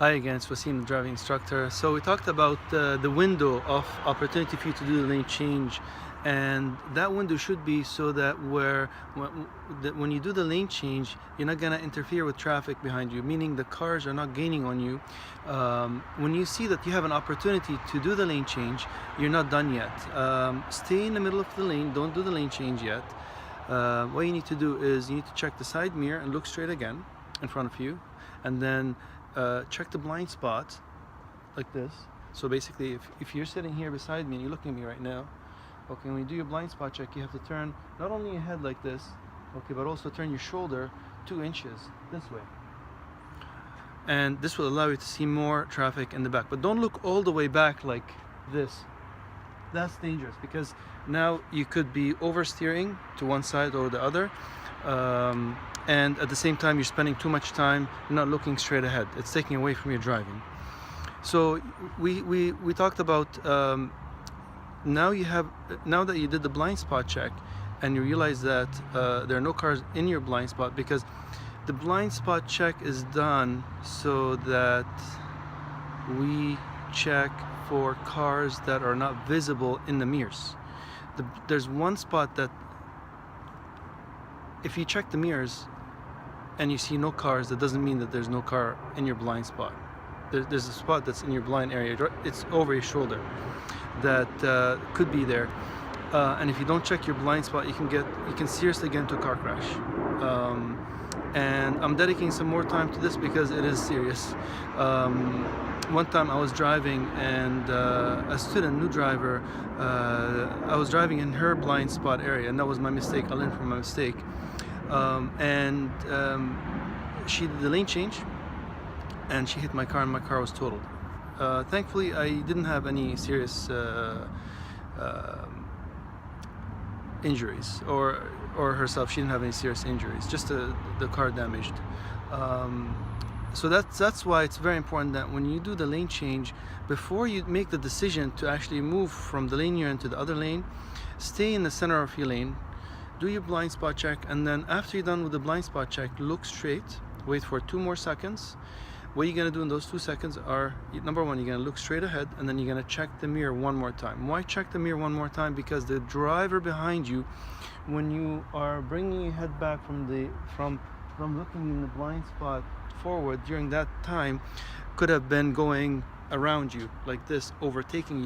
Hi again, it's Wasim, the driving instructor. So we talked about the window of opportunity for you to do the lane change, and that window should be so that when you do the lane change, you're not gonna interfere with traffic behind you, meaning the cars are not gaining on you. When you see that you have an opportunity to do the lane change, you're not done yet. Stay in the middle of the lane, don't do the lane change yet. What you need to do is you need to check the side mirror and look straight again in front of you, and then check the blind spot like this. So basically, if you're sitting here beside me and you're looking at me right now, okay, when you do your blind spot check, you have to turn not only your head like this, okay, but also turn your shoulder 2 inches this way. And this will allow you to see more traffic in the back. But don't look all the way back like this. That's dangerous because now you could be oversteering to one side or the other. And at the same time you're spending too much time not looking straight ahead. It's taking away from your driving. So we talked about now that you did the blind spot check and you realize that there are no cars in your blind spot, because the blind spot check is done so that we check for cars that are not visible in the mirrors. There's one spot that if you check the mirrors and you see no cars, that doesn't mean that there's no car in your blind spot. There's a spot that's in your blind area. It's over your shoulder that could be there. And if you don't check your blind spot, you can seriously get into a car crash. And I'm dedicating some more time to this because it is serious. One time I was driving and a student, new driver, I was driving in her blind spot area, and that was my mistake. I learned from my mistake. She did the lane change and she hit my car and my car was totaled. Thankfully I didn't have any serious injuries, or herself, she didn't have any serious injuries, just the car damaged. So that's why it's very important that when you do the lane change, before you make the decision to actually move from the lane you're in to the other lane, stay in the center of your lane, do your blind spot check, and then after you're done with the blind spot check, look straight, wait for 2 more seconds. What you're gonna do in those 2 seconds are, number one, you're gonna look straight ahead, and then you're gonna check the mirror one more time. Why check the mirror one more time? Because the driver behind you, when you are bringing your head back from looking in the blind spot forward during that time, could have been going around you like this, overtaking you.